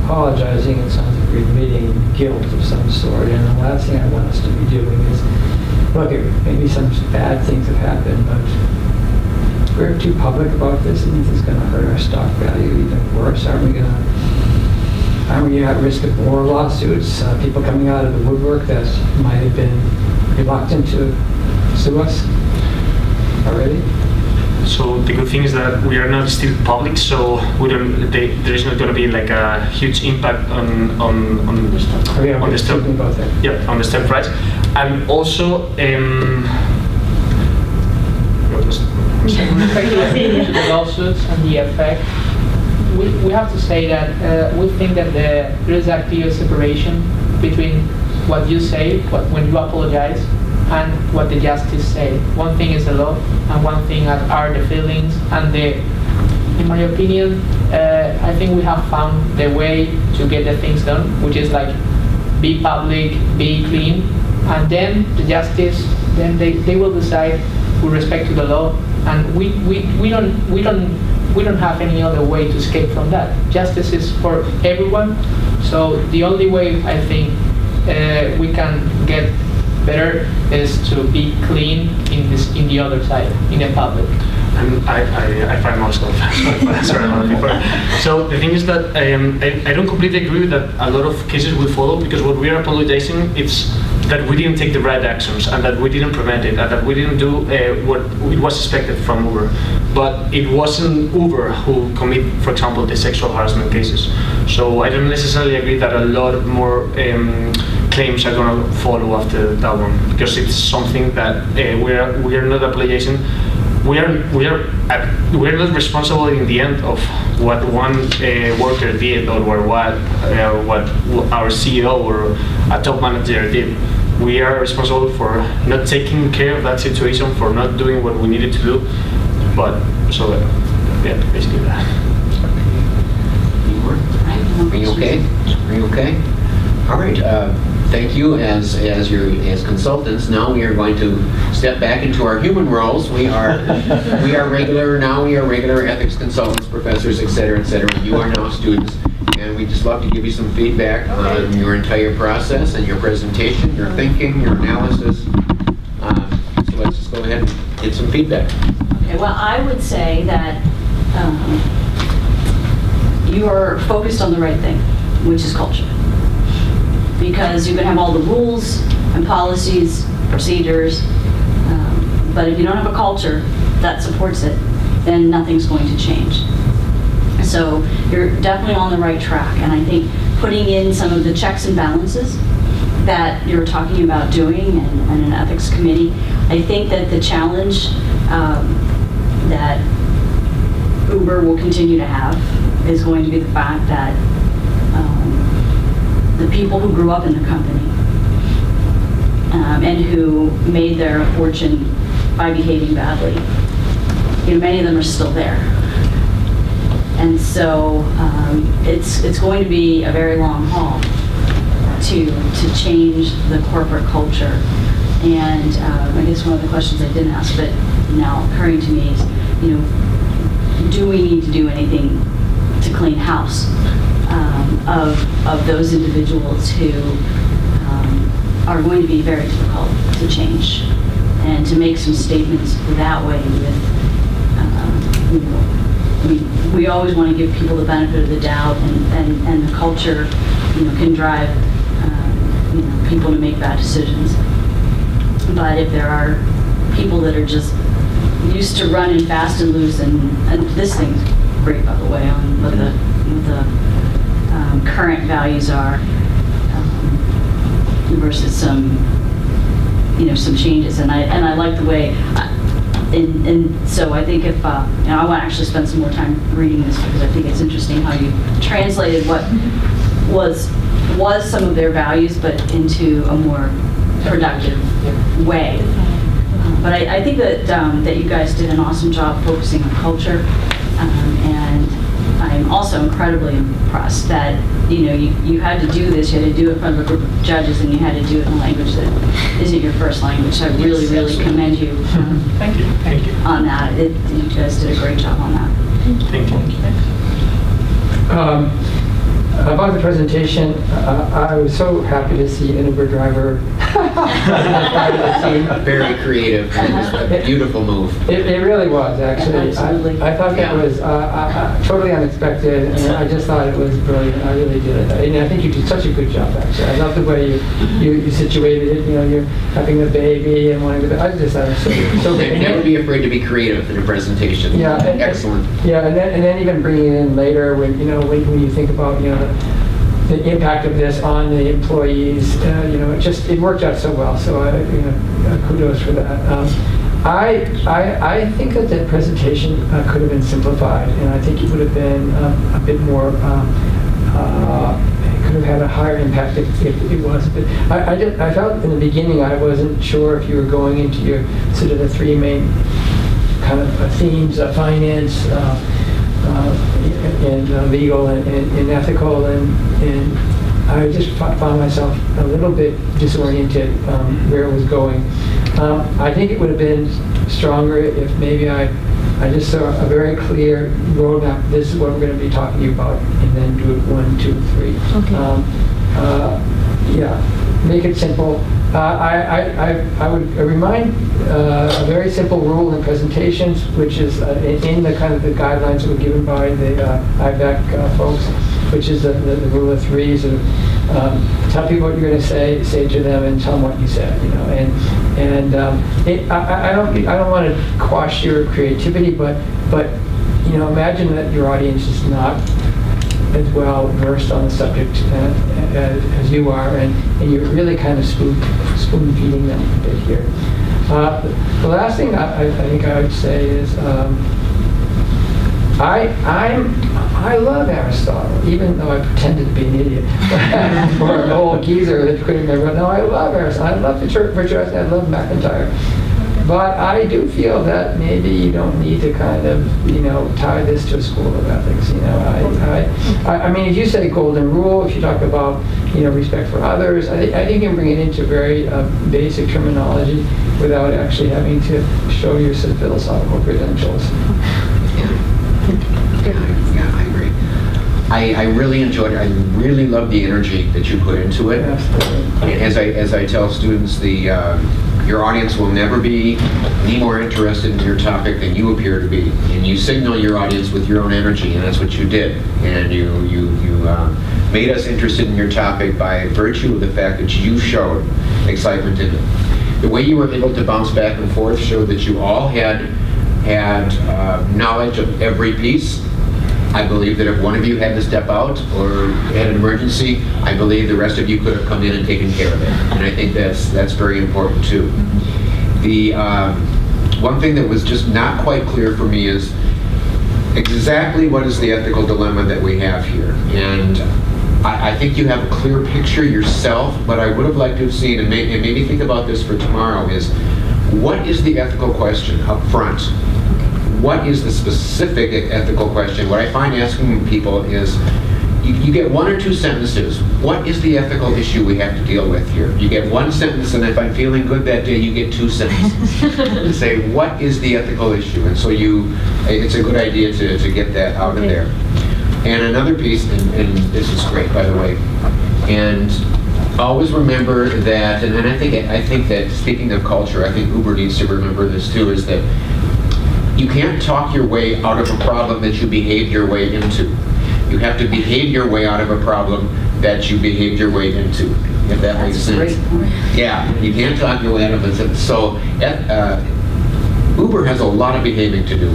apologizing, it sounds like you're admitting guilt of some sort. And the last thing I want us to be doing is, look, maybe some bad things have happened, but we're too public about this, and this is going to hurt our stock value even worse. Aren't we at risk of more lawsuits? People coming out of the woodwork that might have been reluctant to sue us already? So the good thing is that we are not still public, so we don't. There is not going to be like a huge impact on the stock. About that. Yeah, on the stock price, and also Speculation to the lawsuits and the effect. We have to say that we think that there is a clear separation between what you say, when you apologize, and what the justice say. One thing is the law, and one thing are the feelings. And in my opinion, I think we have found the way to get the things done, which is like be public, be clean, and then the justice. Then they will decide with respect to the law, and we don't have any other way to escape from that. Justice is for everyone, so the only way I think we can get better is to be clean in the other side, in the public. And I find myself sorry about before. So the thing is that I don't completely agree with that. A lot of cases will follow, because what we are apologizing, it's that we didn't take the right actions, and that we didn't prevent it, and that we didn't do what it was expected from Uber. But it wasn't Uber who commit, for example, the sexual harassment cases. So I don't necessarily agree that a lot more claims are going to follow after that one, because it's something that we are not apologizing. We are not responsible in the end of what one worker did, or what our CEO or a top manager did. We are responsible for not taking care of that situation, for not doing what we needed to do. But so yeah, basically that. Are you okay? Are you okay? All right. Thank you. As consultants, now we are going to step back into our human roles. We are regular ethics consultants, professors, etc., etc. You are now students, and we just love to give you some feedback on your entire process and your presentation, your thinking, your analysis. So let's just go ahead and get some feedback. Okay. Well, I would say that you are focused on the right thing, which is culture. Because you can have all the rules and policies, procedures, but if you don't have a culture that supports it, then nothing's going to change. So you're definitely on the right track, and I think putting in some of the checks and balances that you're talking about doing and an ethics committee, I think that the challenge that Uber will continue to have is going to be the fact that the people who grew up in the company and who made their fortune by behaving badly, many of them are still there. And so it's going to be a very long haul to change the corporate culture. And I guess one of the questions I didn't ask, but now occurring to me is, do we need to do anything to clean house of those individuals who are going to be very difficult to change, and to make some statements that way with, we always want to give people the benefit of the doubt, and the culture, can drive, people to make bad decisions. But if there are people that are just used to running fast and loose, and this thing's great, by the way, on what the current values are versus some changes, and I like the way, and so I think if I want to actually spend some more time reading this, because I think it's interesting how you translated what was some of their values, but into a more productive way. But I think that you guys did an awesome job focusing on culture, and I'm also incredibly impressed that you had to do this. You had to do it in front of a group of judges, and you had to do it in a language that isn't your first language. So I really, really commend you. Thank you. On that. You guys did a great job on that. Thank you. About the presentation, I was so happy to see an Uber driver. Very creative, and just a beautiful move. It really was, actually. Absolutely. I thought that was totally unexpected, and I just thought it was brilliant. I really did. And I think you did such a good job, actually. I love the way you situated it. You know, you're having a baby and wanting to. I just thought it was so good. Never be afraid to be creative in a presentation. Yeah, Excellent. Yeah, and then even bringing it in later when when you think about the impact of this on the employees, it worked out so well. So kudos for that. I think that the presentation could have been simplified, and I think it would have been a bit more. It could have had a higher impact if it was. But I felt in the beginning I wasn't sure if you were going into your sort of the three main kind of themes: finance, and legal, and ethical, and I just found myself a little bit disoriented where it was going. I think it would have been stronger if maybe I just saw a very clear roadmap. This is what we're going to be talking about, and then do it 1, 2, 3. Okay. Make it simple. I would remind a very simple rule in presentations, which is in the kind of the guidelines that were given by the IBECC folks, which is the rule of threes. Tell people what you're going to say to them, and tell them what you said. I don't want to quash your creativity, but imagine that your audience is not as well versed on the subject as you are, and you're really kind of spoon feeding them a bit here. The last thing I think I would say is I love Aristotle, even though I pretended to be an idiot or an old geezer that couldn't remember. No, I love Aristotle. I love Virtuoso. I love McIntyre. But I do feel that maybe you don't need to kind of, tie this to a school of ethics. I mean, if you say golden rule, if you talk about, respect for others, I think you can bring it into very basic terminology without actually having to show your some philosophical credentials. Yeah, I agree. I really enjoyed it. I really love the energy that you put into it. Absolutely. As I tell students, your audience will never be any more interested in your topic than you appear to be, and you signal your audience with your own energy, and that's what you did. And you made us interested in your topic by virtue of the fact that you showed excitement in it. The way you were able to bounce back and forth showed that you all had knowledge of every piece. I believe that if one of you had to step out or had an emergency, I believe the rest of you could have come in and taken care of it. And I think that's very important too. The one thing that was just not quite clear for me is exactly what is the ethical dilemma that we have here. And I think you have a clear picture yourself, but I would have liked to have seen, and maybe think about this for tomorrow, is what is the ethical question up front? What is the specific ethical question? What I find asking people is, you get 1 or 2 sentences. What is the ethical issue we have to deal with here? You get 1 sentence, and if I'm feeling good that day, you get 2 sentences. And say, what is the ethical issue? And so it's a good idea to get that out of there. And another piece, and this is great, by the way, and always remember that, and I think that, speaking of culture, I think Uber needs to remember this too, is that you can't talk your way out of a problem that you behaved your way into. You have to behave your way out of a problem that you behaved your way into, if that makes sense. Yeah, you can't talk your way out of it. So Uber has a lot of behaving to do,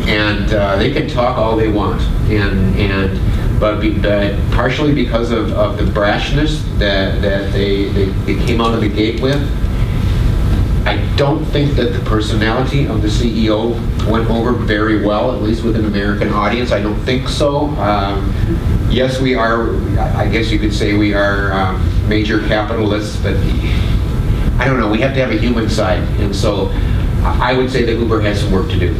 and they can talk all they want, but partially because of the brashness that they came out of the gate with, I don't think that the personality of the CEO went over very well, at least with an American audience. I don't think so. Yes, we are, I guess you could say we are major capitalists, but I don't know, we have to have a human side. And so I would say that Uber has some work to do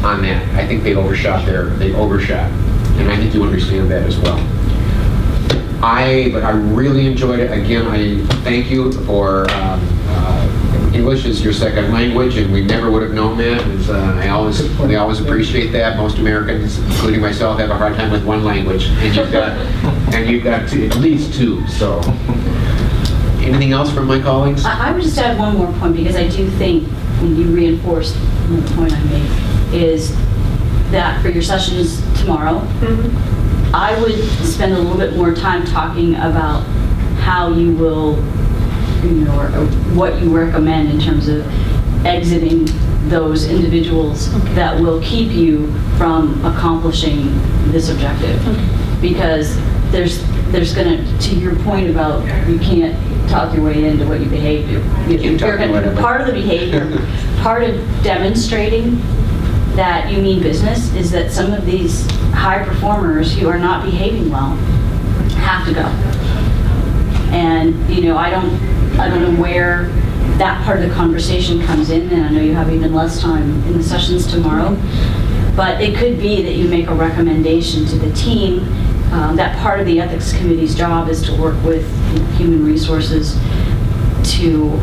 on that. I think they overshot. And I think you understand that as well. But I really enjoyed it. Again, I thank you for English is your second language, and we never would have known that. We always appreciate that. Most Americans, including myself, have a hard time with one language, and you've got at least two. So, anything else from my colleagues? I would just add one more point, because I do think, and you reinforced the point I made, is that for your sessions tomorrow, I would spend a little bit more time talking about how you will, or what you recommend in terms of exiting those individuals that will keep you from accomplishing this objective. Because there's going to your point about you can't talk your way into what you behave. Part of the behavior, part of demonstrating that you mean business is that some of these high performers who are not behaving well have to go. And I don't know where that part of the conversation comes in, and I know you have even less time in the sessions tomorrow, but it could be that you make a recommendation to the team. That part of the ethics committee's job is to work with human resources to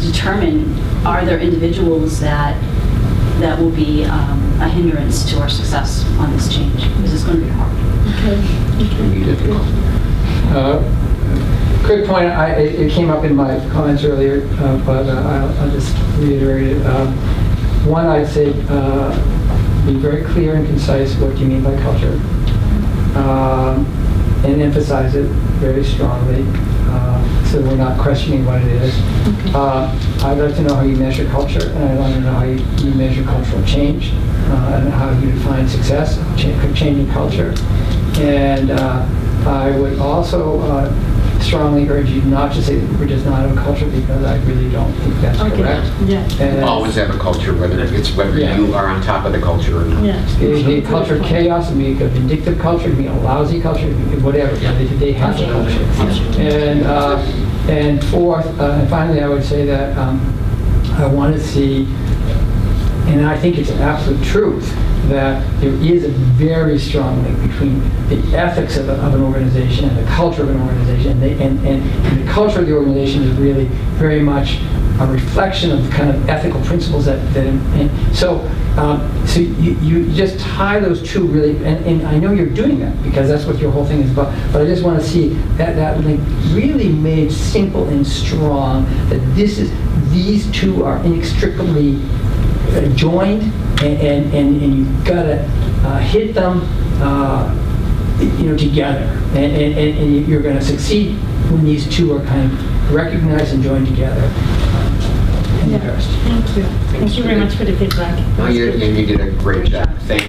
determine, are there individuals that will be a hindrance to our success on this change, because it's going to be hard. It's going to be difficult. Quick point, it came up in my comments earlier, but I'll just reiterate it. One, I'd say be very clear and concise what you mean by culture, and emphasize it very strongly, so we're not questioning what it is. I'd like to know how you measure culture, and I'd like to know how you measure cultural change, and how you define success, changing culture. And I would also strongly urge you not to say that Uber does not have a culture, because I really don't think that's correct. You always have a culture, whether you are on top of the culture or not. It can be a culture of chaos, it can be a vindictive culture, it can be a lousy culture, it can be whatever. They have a culture. And fourth, and finally, I would say that I want to see, and I think it's an absolute truth, that there is a very strong link between the ethics of an organization and the culture of an organization. And the culture of the organization is really very much a reflection of the kind of ethical principles so you just tie those two really, and I know you're doing that because that's what your whole thing is about, but I just want to see that link really made simple and strong, that these two are inextricably joined, and you've got to hit them together, and you're going to succeed when these two are kind of recognized and joined together. Thank you. Thank you very much for the feedback. No, you did a great job. Thank you.